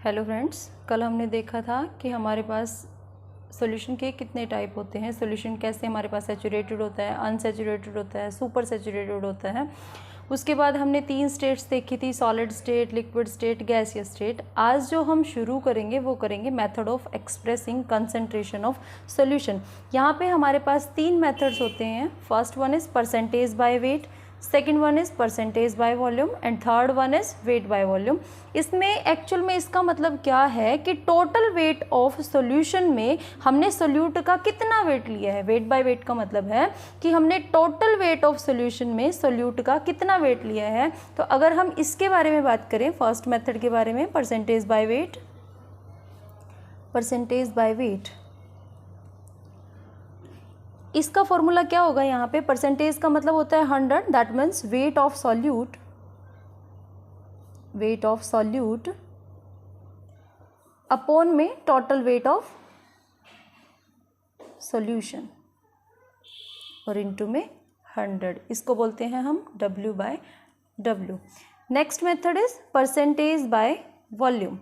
Hello friends, कल हमने देखा था कि हमारे पास सॉल्यूशन के कितने टाइप होते हैं। सॉल्यूशन कैसे हमारे पास सैचुरेटेड होता है, अनसैचुरेटेड होता है, सुपर सैचुरेटेड होता है। उसके बाद हमने 3 स्टेट्स देखी थी, solid state, liquid state, gaseous state. आज जो हम शुरू करेंगे वो करेंगे method of expressing concentration of solution. यहाँ पे हमारे पास 3 मेथड्स होते हैं। First one is percentage by weight, second one is percentage by volume and third one is weight by volume. इसमें एक्चुअल में इसका मतलब क्या है कि टोटल वेट ऑफ सॉल्यूशन में हमने सोल्यूट का कितना वेट लिया है। वेट बाय वेट का मतलब है कि हमने टोटल वेट ऑफ सॉल्यूशन में सोल्यूट का कितना वेट लिया है। तो अगर हम इसके बारे में बात करें, फर्स्ट मेथड के बारे में, percentage by weight, percentage by weight, इसका फॉर्मूला क्या होगा। यहाँ पे परसेंटेज का मतलब होता है 100, that means weight of solute, weight of solute upon में टोटल वेट ऑफ सॉल्यूशन और इनटू में 100, इसको बोलते हैं हम W/W। Next method is percentage by volume.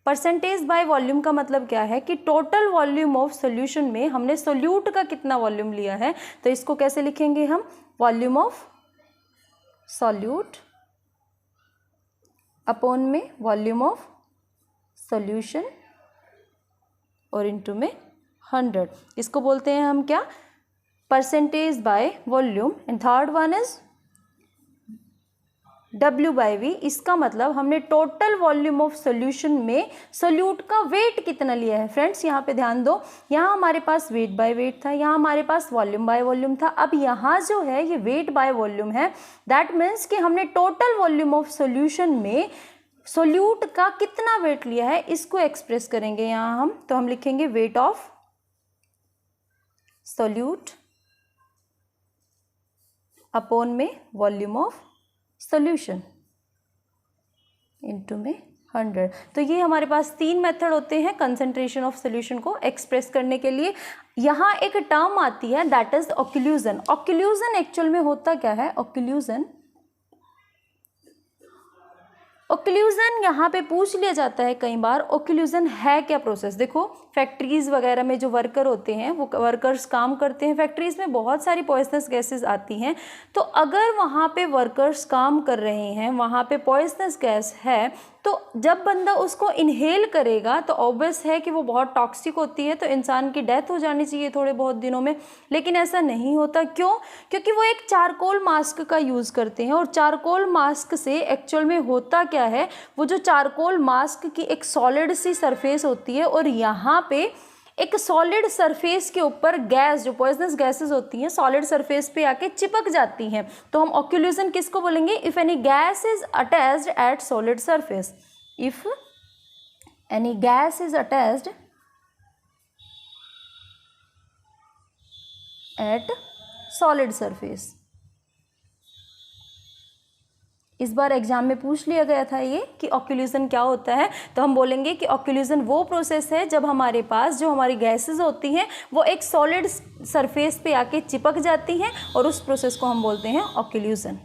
Percentage by volume का मतलब क्या है कि टोटल वॉल्यूम ऑफ सॉल्यूशन में हमने सोल्यूट का कितना वॉल्यूम लिया है। तो इसको कैसे लिखेंगे हम, वॉल्यूम ऑफ सॉल्यूट अपॉन में वॉल्यूम ऑफ सॉल्यूशन और इनटू में 100, इसको बोलते हैं हम क्या, percentage by volume. And third one is W/V। इसका मतलब हमने टोटल वॉल्यूम ऑफ सॉल्यूशन में सोल्यूट का वेट कितना लिया है। फ्रेंड्स यहाँ पे ध्यान दो, यहाँ हमारे पास वेट बाय वेट था, यहाँ हमारे पास वॉल्यूम बाय वॉल्यूम था। अब यहाँ जो है ये वेट बाय वॉल्यूम है, दैट मीन्स कि हमने टोटल वॉल्यूम ऑफ सॉल्यूशन में सोल्यूट का कितना वेट लिया है, इसको एक्सप्रेस करेंगे यहाँ हम। तो हम लिखेंगे वेट ऑफ सोल्यूट अपॉन में वॉल्यूम ऑफ सॉल्यूशन इनटू में 100। तो ये हमारे पास 3 मेथड होते हैं कंसंट्रेशन ऑफ सॉल्यूशन को एक्सप्रेस करने के लिए। यहाँ एक टर्म आती है that is occlusion. Occlusion actual में होता क्या है, ओक्लूजन, ओक्लूजन यहाँ पे पूछ लिया जाता है कई बार, ओक्लूजन है क्या प्रोसेस। देखो फैक्ट्रीज वगैरह में जो वर्कर होते हैं, वो वर्कर्स काम करते हैं, फैक्ट्रीज में बहुत सारी पॉइजनस गैसेस आती हैं। तो अगर वहाँ पे वर्कर्स काम कर रहे हैं, वहाँ पे पॉइजनस गैस है, तो जब बंदा उसको इनहेल करेगा तो ऑब्वियस है कि वो बहुत टॉक्सिक होती है, तो इंसान की डेथ हो जानी चाहिए थोड़े बहुत दिनों में। लेकिन ऐसा नहीं होता, क्यों? क्योंकि वो एक चारकोल मास्क का यूज़ करते हैं, और चारकोल मास्क से एक्चुअल में होता क्या है, वो जो चारकोल मास्क की एक सॉलिड सी सरफेस होती है, और यहाँ पे एक सॉलिड सरफेस के ऊपर गैस, जो पॉइजनस गैसेस होती हैं, सॉलिड सरफेस पे आके चिपक जाती हैं। तो हम ओक्लूजन किसको बोलेंगे, if any gas is attached eight solid surface, if any gas is attached eight solid surface. इस बार एग्जाम में पूछ लिया गया था ये कि ओक्लूजन क्या होता है। तो हम बोलेंगे कि ओक्लूजन वो प्रोसेस है जब हमारे पास जो हमारी गैसेस होती हैं वो एक सॉलिड सरफेस पे आके चिपक जाती हैं, और उस प्रोसेस को हम बोलते हैं ओक्लूजन।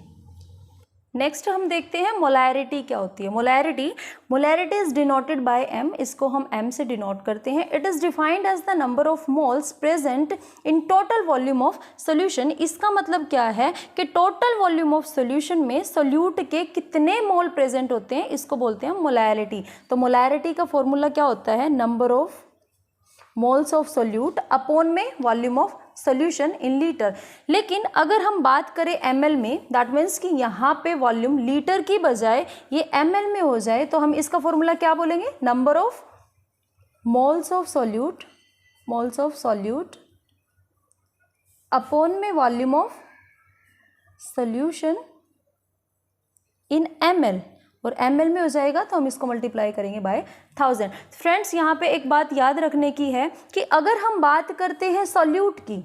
नेक्स्ट हम देखते हैं मोलैरिटी क्या होती है। Molarity is denoted by m, इसको हम m से डिनोट करते हैं। It is defined as the number of moles present in total volume of solution. इसका मतलब क्या है कि टोटल वॉल्यूम ऑफ सोल्यूशन में सोल्यूट के कितने मोल प्रेजेंट होते हैं, इसको बोलते हैं मोलैरिटी। तो मोलैरिटी का फॉर्मूला क्या होता है, number of moles of solute upon में volume of solution in litre. लेकिन अगर हम बात करें ml में, दैट मीन्स कि यहाँ पे वॉल्यूम लीटर की बजाय ये ml में हो जाए, तो हम इसका फॉर्मूला क्या बोलेंगे, number of moles of solute, moles of solute upon में volume of solution in ml, और ml में हो जाएगा तो हम इसको मल्टीप्लाई करेंगे बाय 1000। फ्रेंड्स यहाँ पे एक बात याद रखने की है कि अगर हम बात करते हैं सॉल्यूट की,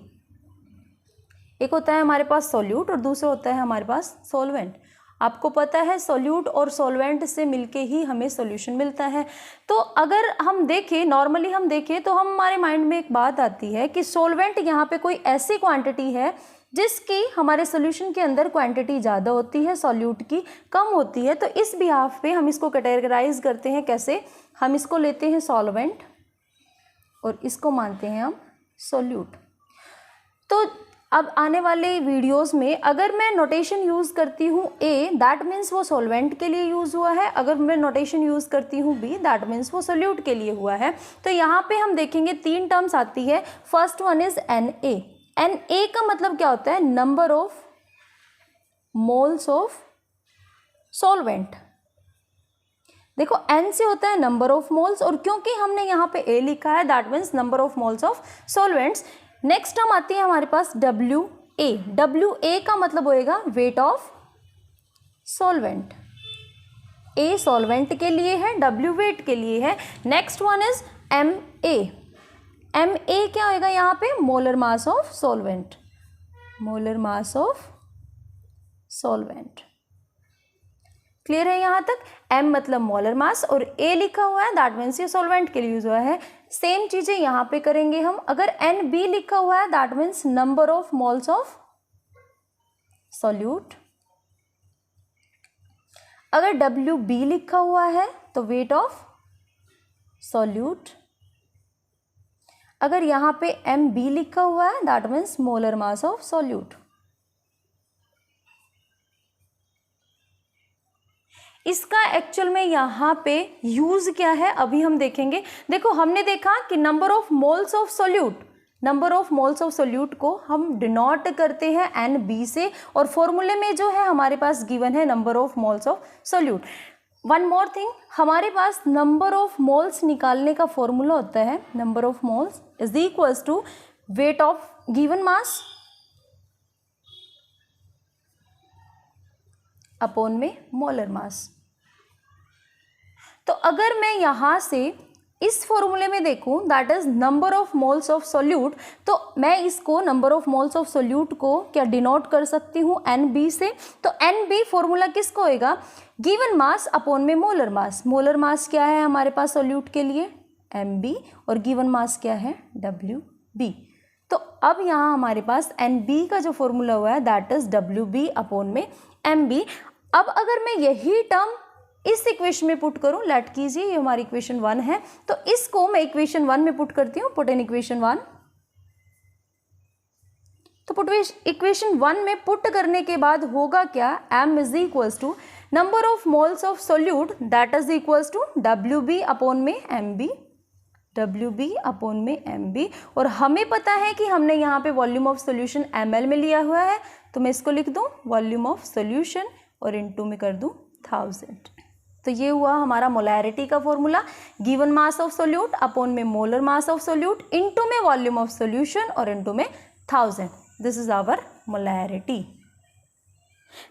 एक होता है हमारे पास सॉल्यूट और दूसरा होता है हमारे पास सॉल्वेंट। आपको पता है सॉल्यूट और सॉल्वेंट से मिलके ही हमें सॉल्यूशन मिलता है। तो अगर हम देखें, नॉर्मली हम देखें, तो हमारे माइंड में एक बात आती है कि सॉल्वेंट यहाँ पे कोई ऐसी क्वांटिटी है जिसकी हमारे सोल्यूशन के अंदर क्वांटिटी ज़्यादा होती है, सॉल्यूट की कम होती है। तो इस बिहाफ पे हम इसको कैटेगराइज करते हैं कैसे, हम इसको लेते हैं सॉल्वेंट और इसको मानते हैं हम सोल्यूट। तो अब आने वाले वीडियोस में अगर मैं नोटेशन यूज़ करती हूँ ए, दैट मीन्स वो सॉल्वेंट के लिए यूज़ हुआ है, अगर मैं नोटेशन यूज़ करती हूँ बी, दैट मीन्स वो सोल्यूट के लिए हुआ है। तो यहाँ पे हम देखेंगे 3 टर्म्स आती है। First one is Na। Na का मतलब क्या होता है, number of moles of solvent. देखो N से होता है नंबर ऑफ मोल्स, और क्योंकि हमने यहाँ पे A लिखा है that means number of moles of solvents. Next term आती है हमारे पास WA। WA का मतलब होएगा weight of solvent. A solvent के लिए है, W वेट के लिए है। Next one is MA। MA क्या होएगा यहाँ पे, molar mass of solvent. Molar mass of solvent. Clear है यहाँ तक। M मतलब मोलर मास और A लिखा हुआ है दैट मीन्स ये सॉल्वेंट के लिए यूज हुआ है। सेम चीजें यहाँ पे करेंगे हम। अगर NB लिखा हुआ है that means number of moles of solute. अगर WB लिखा हुआ है तो वेट ऑफ सॉल्यूट। अगर यहाँ पे MB लिखा हुआ है that means molar mass of solute. इसका एक्चुअल में यहाँ पे यूज क्या है अभी हम देखेंगे। देखो हमने देखा कि number of moles of solute, number of moles of solute को हम डिनोट करते हैं NB से, और फॉर्मूले में जो है हमारे पास गिवन है number of moles of solute. One more thing, हमारे पास नंबर ऑफ मोल्स निकालने का फॉर्मूला होता है, number of moles is equals to weight of given mass upon में मोलर मास। तो अगर मैं यहाँ से इस फॉर्मूले में देखूं that is number of moles of solute, तो मैं इसको number of moles of solute को क्या डिनोट कर सकती हूँ NB से। तो NB फॉर्मूला किसको होएगा, गिवन मास अपॉन में मोलर मास। मोलर मास क्या है हमारे पास सोल्यूट के लिए, MB, और गिवन मास क्या है, WB। तो अब यहाँ हमारे पास NB का जो फॉर्मूला हुआ है दैट इज WB अपॉन में MB। अब अगर मैं यही टर्म इस इक्वेशन में पुट करूं, लेट कीजिए ये हमारी इक्वेशन 1 है, तो इसको मैं इक्वेशन 1 में पुट करती हूं, पुट इन इक्वेशन 1। तो पुट इक्वेशन 1 में पुट करने के बाद होगा क्या, M is equals to number of moles of solute that is equals to WB upon में MB। WB अपॉन में MB, और हमें पता है कि हमने यहाँ पे वॉल्यूम ऑफ सोल्यूशन ml में लिया हुआ है, तो मैं इसको लिख दूँ वॉल्यूम ऑफ सोल्यूशन और इनटू में कर दूँ 1000। तो ये हुआ हमारा मोलैरिटी का formula, given mass of solute upon में molar mass of solute into में वॉल्यूम ऑफ सोल्यूशन और इनटू में 1000। This is our molarity.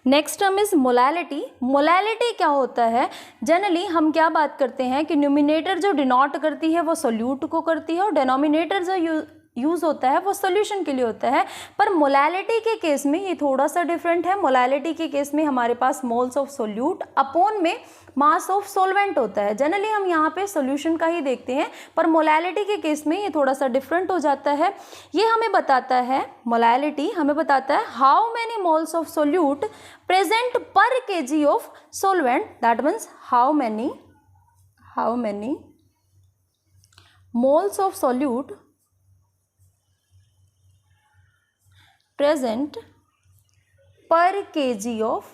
Next term is molality. Molality क्या होता है, जनरली हम क्या बात करते हैं कि न्यूमिनेटर जो डिनोट करती है वो सोल्यूट को करती है, और डिनोमिनेटर जो यूज होता है वो सोल्यूशन के लिए होता है। पर मोलैलिटी के केस में ये थोड़ा सा डिफरेंट है। मोलैलिटी के केस में हमारे पास मोल्स ऑफ सोल्यूट अपॉन में मास ऑफ सॉल्वेंट होता है। जनरली हम यहाँ पे सोल्यूशन का ही देखते हैं, पर मोलैलिटी के केस में ये थोड़ा सा डिफरेंट हो जाता है। ये हमें बताता है, मोलैलिटी हमें बताता है how many moles of solute present पर kg of solvent, that means how many moles of solute present per kg of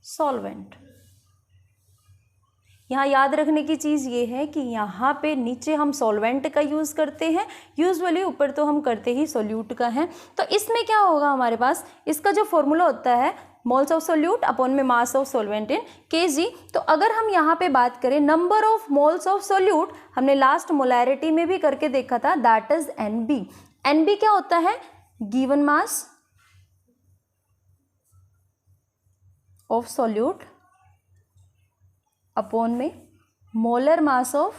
solvent। यहाँ याद रखने की चीज़ ये है कि यहाँ पे नीचे हम सॉल्वेंट का यूज़ करते हैं, यूजुअली ऊपर तो हम करते ही सोल्यूट का है। तो इसमें क्या होगा हमारे पास, इसका जो फॉर्मूला होता है मोल्स ऑफ सोल्यूट अपॉन में mass of solvent in kg। तो अगर हम यहाँ पे बात करें number of moles of solute, हमने लास्ट मोलैरिटी में भी करके देखा था, दैट इज NB। NB क्या होता है, given mass of solute upon में मोलर मास ऑफ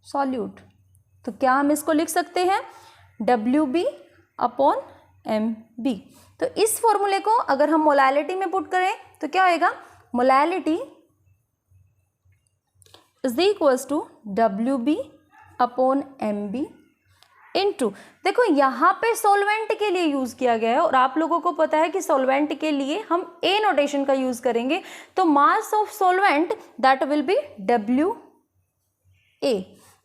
सॉल्यूट। तो क्या हम इसको लिख सकते हैं WB अपॉन MB। तो इस फॉर्मूले को अगर हम मोलैलिटी में पुट करें तो क्या होएगा, molality is equals to WB upon MB into, देखो यहाँ पे सॉल्वेंट के लिए यूज़ किया गया है और आप लोगों को पता है कि सॉल्वेंट के लिए हम ए नोटेशन का यूज़ करेंगे, तो mass of solvent that will B W A.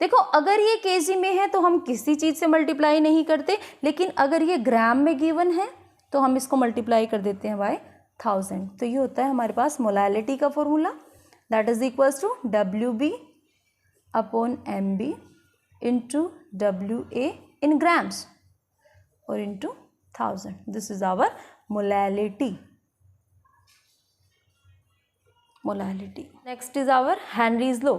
देखो अगर ये केजी में है तो हम किसी चीज़ से मल्टीप्लाई नहीं करते, लेकिन अगर ये ग्राम में गिवन है तो हम इसको मल्टीप्लाई कर देते हैं बाय 1000। तो ये होता है हमारे पास मोलैलिटी का formula, that is equals to WB upon MB into WA in grams और into 1000। This is our molality. Next is our Henry's law.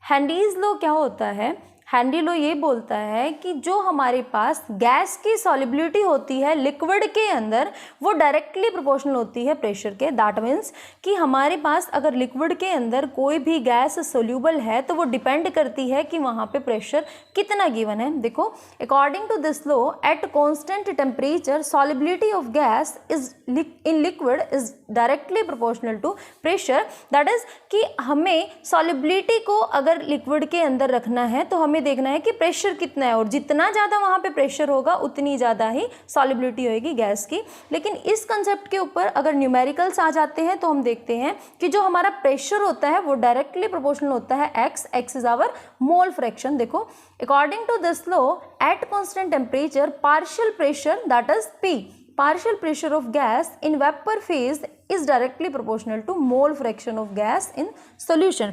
Henry's law क्या होता है? हेनरी लॉ ये बोलता है कि जो हमारे पास गैस की सॉलिबिलिटी होती है लिक्विड के अंदर वो डायरेक्टली प्रोपोर्शनल होती है प्रेशर के। दैट मीन्स कि हमारे पास अगर लिक्विड के अंदर कोई भी गैस सोल्यूबल है तो वो डिपेंड करती है कि वहाँ पे प्रेशर कितना गिवन है। देखो according to this law at constant temperature solubility of gas is in liquid is directly proportional to pressure. That is कि हमें सॉलिबिलिटी को अगर लिक्विड के अंदर रखना है तो हमें देखना है कि प्रेशर कितना है और जितना ज़्यादा वहाँ पे प्रेशर होगा उतनी ज़्यादा ही सॉलिबिलिटी होगी गैस की। लेकिन इस कंसेप्ट के ऊपर अगर न्यूमेरिकल्स आ जाते हैं तो हम देखते हैं कि जो हमारा प्रेशर होता है वो डायरेक्टली प्रोपोर्शनल होता है x is our mole fraction. देखो according to this law at constant temperature partial pressure that is P, partial pressure of gas in vapor phase is directly proportional to mole fraction of gas in solution।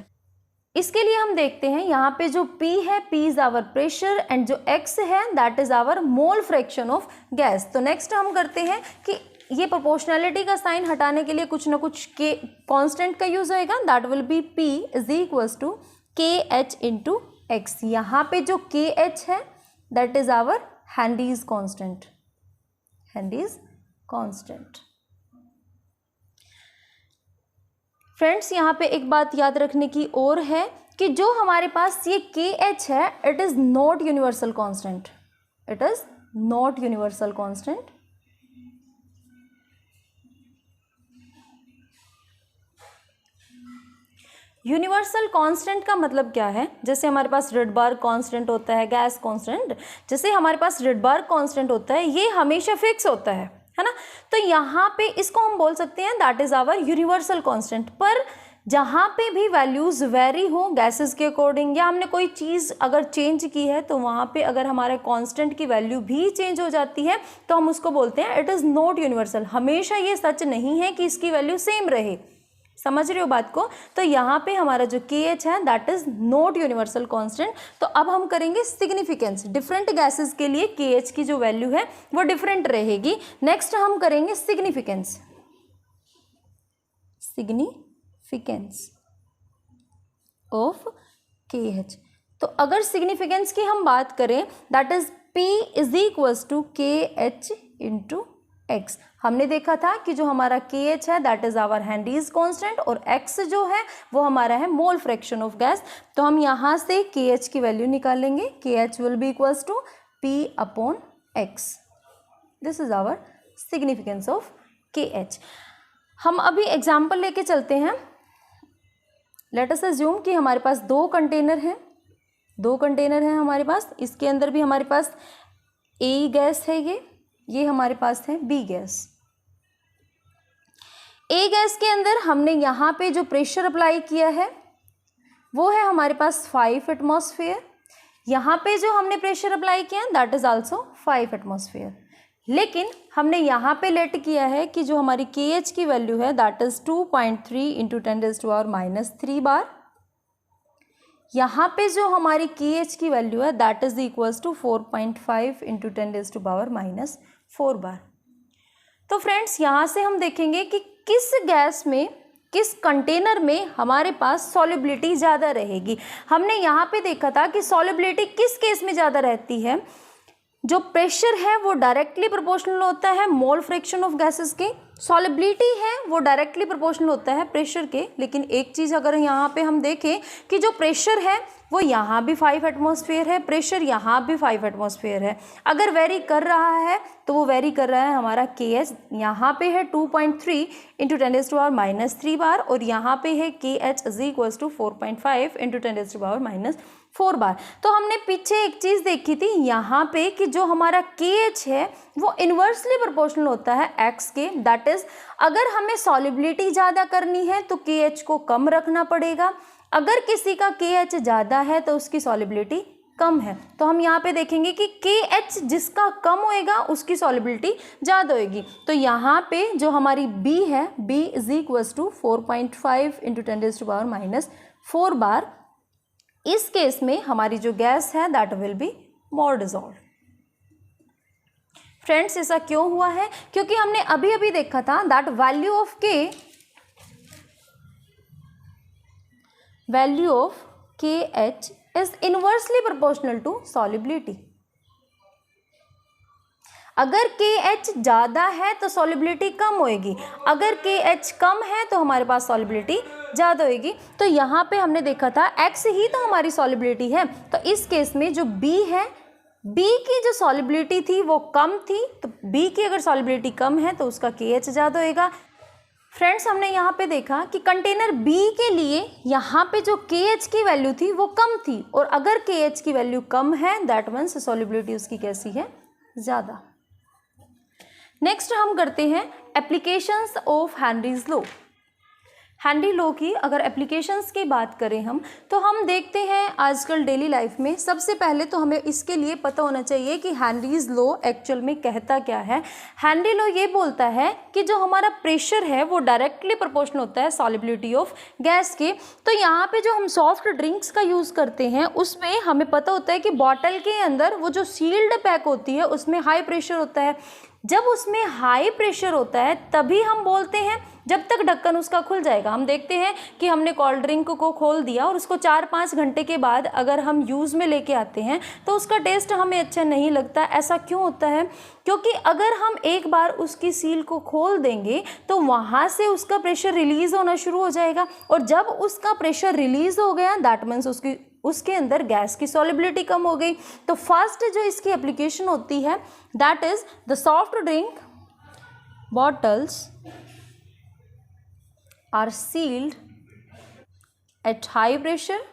इसके लिए हम देखते हैं यहाँ पे जो P है, P is our pressure and जो X है that is our mole fraction of gas. तो नेक्स्ट हम करते हैं कि ये प्रोपोर्शनैलिटी का साइन हटाने के लिए कुछ ना कुछ के कांस्टेंट का यूज होएगा, that will be P is equals to KH into X। यहाँ पे जो KH है that is our Henry's constant, Henry's constant. Friends यहाँ पे एक बात याद रखने की और है कि जो हमारे पास ये KH है it is not universal constant, it is not universal constant. Universal constant का मतलब क्या है? जैसे हमारे पास रिडबर्ग कांस्टेंट होता है, गैस कांस्टेंट, जैसे हमारे पास रिडबर्ग कांस्टेंट होता है ये हमेशा फिक्स होता है ना। तो यहाँ पे इसको हम बोल सकते हैं that is our universal constant. पर जहाँ पे भी वैल्यूज वेरी हो गैसेस के अकॉर्डिंग या हमने कोई चीज़ अगर चेंज की है तो वहाँ पे अगर हमारे कांस्टेंट की वैल्यू भी चेंज हो जाती है तो हम उसको बोलते हैं इट इज़ नॉट यूनिवर्सल। हमेशा ये सच नहीं है कि इसकी वैल्यू सेम रहे, समझ रहे हो बात को? तो यहाँ पे हमारा जो KH है that is not universal constant. तो अब हम करेंगे सिग्निफिकेंस। डिफरेंट गैसेस के लिए KH की जो वैल्यू है वो डिफरेंट रहेगी। नेक्स्ट हम करेंगे सिग्निफिकेंस, सिग्निफिकेंस ऑफ KH। तो अगर सिग्निफिकेंस की हम बात करें that is P is equals to KH into X। हमने देखा था कि जो हमारा KH है that is our Henry's constant और X जो है वो हमारा है मोल फ्रैक्शन ऑफ गैस। तो हम यहाँ से KH की वैल्यू निकालेंगे, KH will be equals to P upon X। This is our significance of KH। हम अभी एग्जाम्पल लेके चलते हैं। लेट अस अज्यूम कि हमारे पास दो कंटेनर हैं हमारे पास। इसके अंदर भी हमारे पास A गैस है, ये हमारे पास है B गैस। A गैस के अंदर हमने यहाँ पे जो प्रेशर अप्लाई किया है वो है हमारे पास 5 एटमॉस्फेयर। यहाँ पे जो हमने प्रेशर अप्लाई किया दैट इज आल्सो 5 एटमॉस्फेयर। लेकिन हमने यहाँ पे लेट किया है कि जो हमारी KH की वैल्यू है दैट इज 2.3 इंटू 10⁻³ बार। यहाँ पे जो हमारी KH की वैल्यू है that is equals to 4.5 into 10⁻⁴ bar. तो फ्रेंड्स यहाँ से हम देखेंगे कि किस गैस में, किस कंटेनर में हमारे पास सॉलिबिलिटी ज़्यादा रहेगी। हमने यहाँ पे देखा था कि सॉलिबिलिटी किस केस में ज़्यादा रहती है, जो प्रेशर है वो डायरेक्टली प्रोपोर्शनल होता है मोल फ्रैक्शन ऑफ गैसेस के, सॉलिबिलिटी है वो डायरेक्टली प्रोपोर्शनल होता है प्रेशर के। लेकिन एक चीज़ अगर यहाँ पे हम देखें कि जो प्रेशर है वो यहाँ भी 5 एटमॉस्फेयर है, प्रेशर यहाँ भी 5 एटमॉस्फेयर है। अगर वेरी कर रहा है तो वो वेरी कर रहा है हमारा KH, यहाँ पे है 2.3 इंटू 10⁻³ बार और यहाँ पे है KH is equals to 4.5 into 10⁻⁴ bar. तो हमने पीछे एक चीज़ देखी थी यहाँ पे कि जो हमारा KH है वो इन्वर्सली प्रोपोर्शनल होता है X के। दैट इज अगर हमें सॉलिबिलिटी ज़्यादा करनी है तो KH को कम रखना पड़ेगा, अगर किसी का KH ज़्यादा है तो उसकी सॉलिबिलिटी कम है। तो हम यहाँ पे देखेंगे कि KH जिसका कम होएगा उसकी सॉलिबिलिटी ज़्यादा होएगी। तो यहाँ पे जो हमारी B है, B is equals to 4.5 into 10⁻⁴ bar, इस केस में हमारी जो गैस है that will be more dissolve. Friends ऐसा क्यों हुआ है? क्योंकि हमने अभी अभी देखा था that value of KH is inversely proportional to solubility. अगर KH ज़्यादा है तो सॉलिबिलिटी कम होएगी, अगर KH कम है तो हमारे पास सॉलिबिलिटी ज़्यादा होएगी। तो यहाँ पे हमने देखा था X ही तो हमारी सॉलिबिलिटी है, तो इस केस में जो B है, B की जो सॉलिबिलिटी थी वो कम थी, तो B की अगर सॉलिबिलिटी कम है तो उसका KH ज़्यादा होएगा। फ्रेंड्स हमने यहाँ पे देखा कि कंटेनर B के लिए यहाँ पे जो KH की वैल्यू थी वो कम थी, और अगर KH की वैल्यू कम है दैट मीन्स सॉलिबिलिटी उसकी कैसी है? ज़्यादा। नेक्स्ट हम करते हैं applications of Henry's law. Henry law की अगर एप्लीकेशंस की बात करें हम, तो हम देखते हैं आजकल डेली लाइफ में सबसे पहले तो हमें इसके लिए पता होना चाहिए कि हेनरीज लॉ एक्चुअल में कहता क्या है। हेनरी लॉ ये बोलता है कि जो हमारा प्रेशर है वो डायरेक्टली प्रोपोर्शनल होता है सॉलिबिलिटी ऑफ गैस के। तो यहाँ पे जो हम सॉफ्ट ड्रिंक्स का यूज़ करते हैं उसमें हमें पता होता है कि बॉटल के अंदर वो जो सील्ड पैक होती है उसमें हाई प्रेशर होता है। जब उसमें हाई प्रेशर होता है तभी हम बोलते हैं, जब तक ढक्कन उसका खुल जाएगा। हम देखते हैं कि हमने कोल्ड ड्रिंक को खोल दिया और उसको 4-5 घंटे के बाद अगर हम यूज़ में लेके आते हैं तो उसका टेस्ट हमें अच्छा नहीं लगता। ऐसा क्यों होता है? क्योंकि अगर हम एक बार उसकी सील को खोल देंगे तो वहाँ से उसका प्रेशर रिलीज़ होना शुरू हो जाएगा, और जब उसका प्रेशर रिलीज़ हो गया दैट मीन्स उसके अंदर गैस की सॉलिबिलिटी कम हो गई। तो फर्स्ट जो इसकी एप्लीकेशन होती है that is the soft drink bottles are sealed at high pressure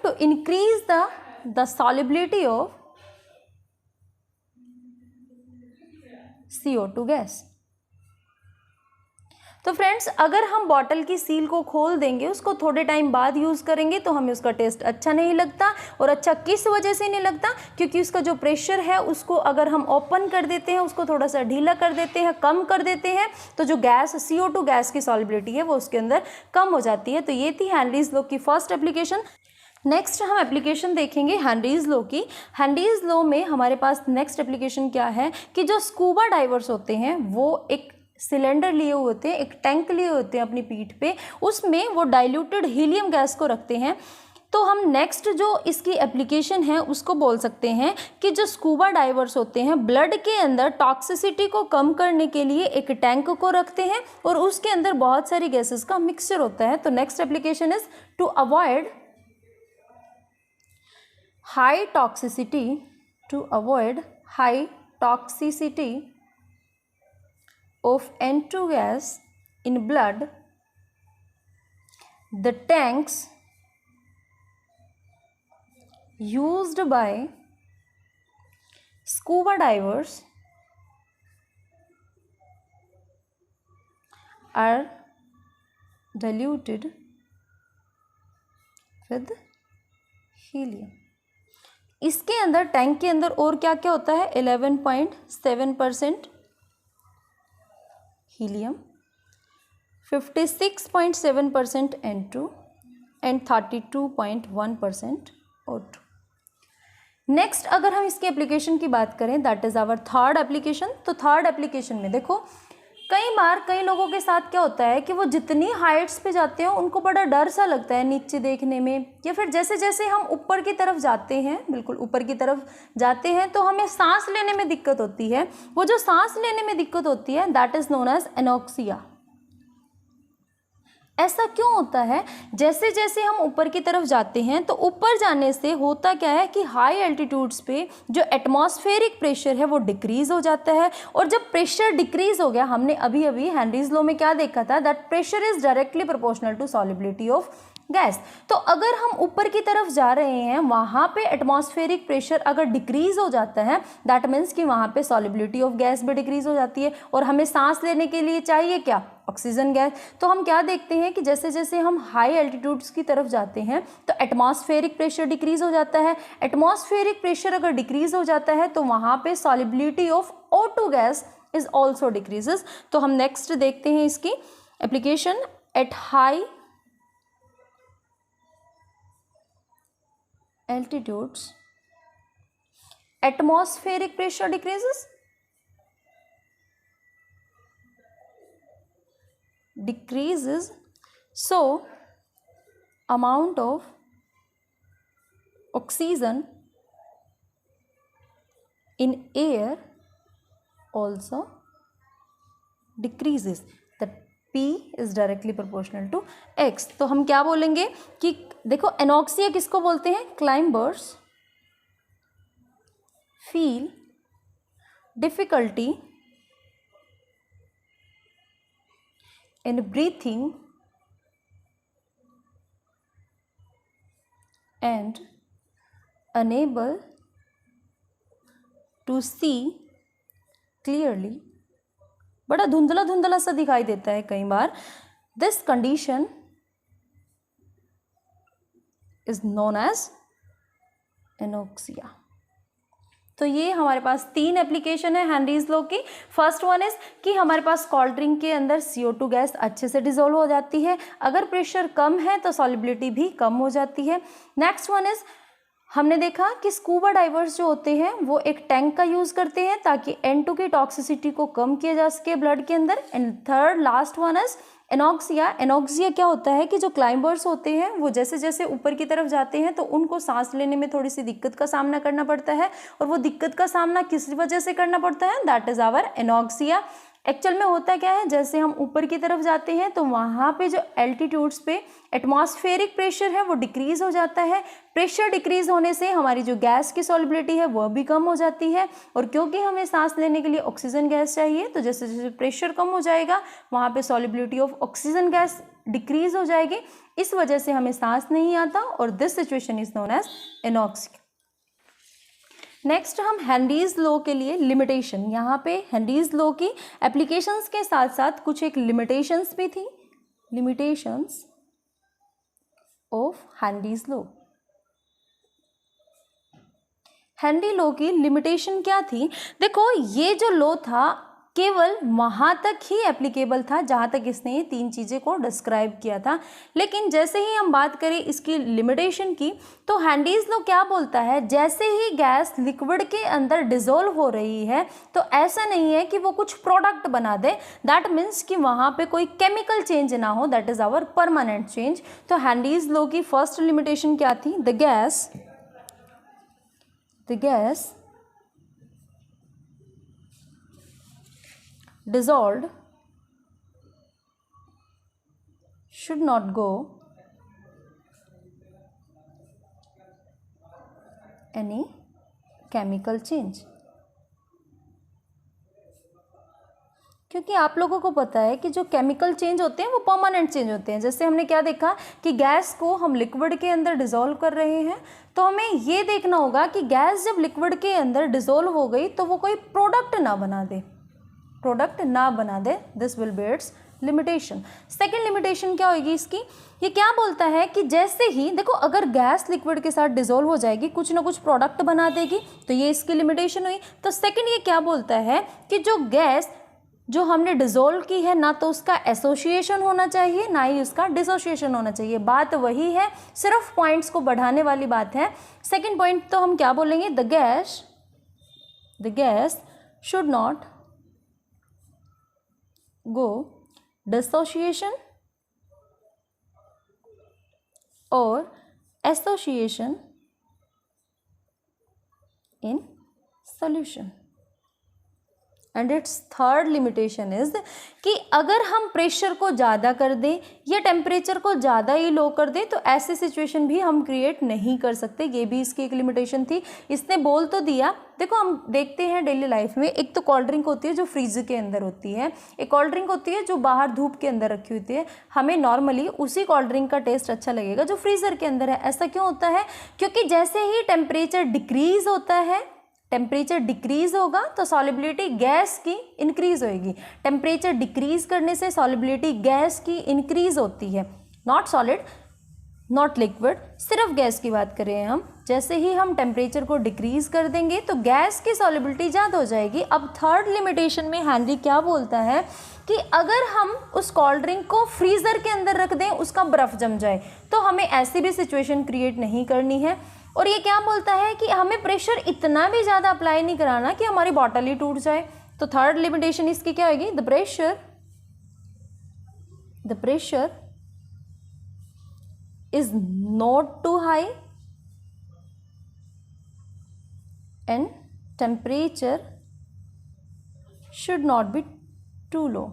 to increase the solubility of CO2 gas. तो फ्रेंड्स अगर हम बॉटल की सील को खोल देंगे, उसको थोड़े टाइम बाद यूज़ करेंगे तो हमें उसका टेस्ट अच्छा नहीं लगता। और अच्छा किस वजह से नहीं लगता? क्योंकि उसका जो प्रेशर है उसको अगर हम ओपन कर देते हैं, उसको थोड़ा सा ढीला कर देते हैं, कम कर देते हैं, तो जो गैस CO2 गैस की सॉलिबिलिटी है वो उसके अंदर कम हो जाती है। तो ये थी हेनरीज लॉ की फर्स्ट एप्लीकेशन। नेक्स्ट हम एप्लीकेशन देखेंगे हेनरीज लॉ की। हेनरीज लॉ में हमारे पास नेक्स्ट एप्लीकेशन क्या है कि जो स्कूबा डाइवर्स होते हैं वो एक सिलेंडर लिए हुए होते हैं, एक टैंक लिए होते हैं अपनी पीठ पे, उसमें वो डाइल्यूटेड हीलियम गैस को रखते हैं। तो हम नेक्स्ट जो इसकी एप्लीकेशन है उसको बोल सकते हैं कि जो स्कूबा डाइवर्स होते हैं ब्लड के अंदर टॉक्सिसिटी को कम करने के लिए एक टैंक को रखते हैं और उसके अंदर बहुत सारी गैसेस का मिक्सचर होता है। तो next application is to avoid high toxicity of N2 gas in blood, the tanks used by scuba divers are diluted with helium। इसके अंदर टैंक के अंदर और क्या क्या होता है? 11.7% helium, 56.7% N2 and 32.1% O2। Next अगर हम इसकी एप्लीकेशन की बात करें that is our third application. तो थर्ड एप्लीकेशन में देखो कई बार कई लोगों के साथ क्या होता है कि वो जितनी हाइट्स पे जाते हैं उनको बड़ा डर सा लगता है नीचे देखने में, या फिर जैसे जैसे हम ऊपर की तरफ जाते हैं, बिल्कुल ऊपर की तरफ जाते हैं तो हमें सांस लेने में दिक्कत होती है। वो जो सांस लेने में दिक्कत होती है that is known as anoxia. ऐसा क्यों होता है? जैसे जैसे हम ऊपर की तरफ जाते हैं तो ऊपर जाने से होता क्या है कि हाई एल्टीट्यूड्स पे जो एटमॉस्फेरिक प्रेशर है वो डिक्रीज हो जाता है, और जब प्रेशर डिक्रीज हो गया, हमने अभी अभी हेनरीज लॉ में क्या देखा था, that pressure is directly proportional to solubility of gas. तो अगर हम ऊपर की तरफ जा रहे हैं, वहाँ पे एटमॉस्फेरिक प्रेशर अगर डिक्रीज हो जाता है, दैट मीन्स कि वहाँ पे सॉलिबिलिटी ऑफ गैस भी डिक्रीज हो जाती है, और हमें सांस लेने के लिए चाहिए क्या, ऑक्सीजन गैस। तो हम क्या देखते हैं कि जैसे जैसे हम हाई एल्टीट्यूड्स की तरफ जाते हैं तो एटमॉस्फेरिक प्रेशर डिक्रीज हो जाता है। एटमॉस्फेरिक प्रेशर अगर डिक्रीज हो जाता है तो वहाँ पे solubility of O2 gas is also decreases. तो हम नेक्स्ट देखते हैं इसकी application. At high altitudes atmospheric pressure decreases, so amount of oxygen in air also decreases, that P is directly proportional to X। तो हम क्या बोलेंगे कि देखो एनॉक्सिया किसको बोलते हैं, climbers feel difficulty in breathing and unable to see clearly, बड़ा धुंधला धुंधला सा दिखाई देता है कई बार। This condition is known as anoxia. तो ये हमारे पास 3 एप्लीकेशन है हेनरीज लॉ की। फर्स्ट वन इज कि हमारे पास कोल्ड ड्रिंक के अंदर CO2 गैस अच्छे से डिसॉल्व हो जाती है, अगर प्रेशर कम है तो सॉलिबिलिटी भी कम हो जाती है। नेक्स्ट वन इज हमने देखा कि स्कूबा डाइवर्स जो होते हैं वो एक टैंक का यूज़ करते हैं ताकि N2 की टॉक्सिसिटी को कम किया जा सके ब्लड के अंदर। And third last one is anoxia. Anoxia क्या होता है कि जो क्लाइंबर्स होते हैं वो जैसे जैसे ऊपर की तरफ जाते हैं तो उनको सांस लेने में थोड़ी सी दिक्कत का सामना करना पड़ता है, और वो दिक्कत का सामना किस वजह से करना पड़ता है, that is our anoxia. Actual में होता क्या है, जैसे हम ऊपर की तरफ जाते हैं तो वहाँ पे जो एल्टीट्यूड्स पे एटमॉस्फेरिक प्रेशर है वो डिक्रीज हो जाता है। प्रेशर डिक्रीज होने से हमारी जो गैस की सॉलिबिलिटी है वह भी कम हो जाती है, और क्योंकि हमें सांस लेने के लिए ऑक्सीजन गैस चाहिए तो जैसे जैसे प्रेशर कम हो जाएगा वहाँ पे solubility of oxygen gas decrease हो जाएगी, इस वजह से हमें सांस नहीं आता, और this situation is known as anoxia. Next हम हेनरीज लॉ के लिए लिमिटेशन, यहाँ पे हेनरीज लॉ की एप्लीकेशंस के साथ साथ कुछ एक लिमिटेशंस भी थी, limitations of Henry's law. Henry law की लिमिटेशन क्या थी, देखो ये जो लॉ था केवल वहाँ तक ही एप्लीकेबल था जहाँ तक इसने ये 3 चीज़ें को डिस्क्राइब किया था, लेकिन जैसे ही हम बात करें इसकी लिमिटेशन की तो हेनरीज लॉ क्या बोलता है, जैसे ही गैस लिक्विड के अंदर डिसॉल्व हो रही है तो ऐसा नहीं है कि वो कुछ प्रोडक्ट बना दे, दैट मीन्स कि वहाँ पे कोई केमिकल चेंज ना हो, that is our permanent change. तो हेनरीज लॉ की फर्स्ट लिमिटेशन क्या थी, the gas dissolved should not go any chemical change। क्योंकि आप लोगों को पता है कि जो केमिकल चेंज होते हैं वो परमानेंट चेंज होते हैं। जैसे हमने क्या देखा कि गैस को हम लिक्विड के अंदर डिसॉल्व कर रहे हैं, तो हमें ये देखना होगा कि गैस जब लिक्विड के अंदर डिसॉल्व हो गई तो वो कोई प्रोडक्ट ना बना दे, this will be its limitation. Second limitation क्या होगी इसकी, ये क्या बोलता है कि जैसे ही देखो अगर गैस लिक्विड के साथ डिसॉल्व हो जाएगी कुछ ना कुछ प्रोडक्ट बना देगी, तो ये इसकी लिमिटेशन हुई। तो सेकेंड ये क्या बोलता है कि जो गैस जो हमने डिसॉल्व की है ना तो उसका एसोसिएशन होना चाहिए ना ही उसका डिसोसिएशन होना चाहिए। बात वही है, सिर्फ पॉइंट्स को बढ़ाने वाली बात है। सेकेंड पॉइंट तो हम क्या बोलेंगे, the gas should not go dissociation or association in solution। And it's third limitation is कि अगर हम प्रेशर को ज़्यादा कर दें या टेम्परेचर को ज़्यादा ही लो कर दें तो ऐसी सिचुएशन भी हम क्रिएट नहीं कर सकते। ये भी इसकी एक लिमिटेशन थी। इसने बोल तो दिया, देखो हम देखते हैं डेली लाइफ में, एक तो कोल्ड ड्रिंक होती है जो फ्रीज के अंदर होती है, एक कोल्ड ड्रिंक होती है जो बाहर धूप के अंदर रखी होती है। हमें नॉर्मली उसी कोल्ड ड्रिंक का टेस्ट अच्छा लगेगा जो फ्रीज़र के अंदर है। ऐसा क्यों होता है? क्योंकि जैसे ही टेम्परेचर डिक्रीज होता है, टेम्परेचर डिक्रीज होगा तो सॉलिबिलिटी गैस की इंक्रीज होएगी। टेम्परेचर डिक्रीज करने से सॉलिबिलिटी गैस की इंक्रीज होती है, नॉट सॉलिड नॉट लिक्विड, सिर्फ गैस की बात करें हम। जैसे ही हम टेम्परेचर को डिक्रीज कर देंगे तो गैस की सॉलिबिलिटी ज़्यादा हो जाएगी। अब थर्ड लिमिटेशन में हेनरी क्या बोलता है कि अगर हम उस कोल्ड ड्रिंक को फ्रीज़र के अंदर रख दें, उसका बर्फ़ जम जाए, तो हमें ऐसी भी सिचुएशन क्रिएट नहीं करनी है। और ये क्या बोलता है कि हमें प्रेशर इतना भी ज़्यादा अप्लाई नहीं कराना कि हमारी बॉटल ही टूट जाए। तो थर्ड लिमिटेशन इसकी क्या होगी? The pressure is not too high and temperature should not be too low।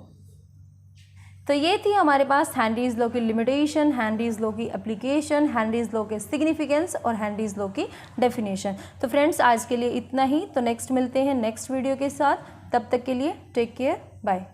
तो ये थी हमारे पास हेनरीज लॉ की लिमिटेशन, हेनरीज लॉ की एप्लीकेशन, हेनरीज लॉ के सिग्निफिकेंस और हेनरीज लॉ की डेफिनेशन। तो फ्रेंड्स आज के लिए इतना ही। तो नेक्स्ट मिलते हैं नेक्स्ट वीडियो के साथ। तब तक के लिए टेक केयर, बाय।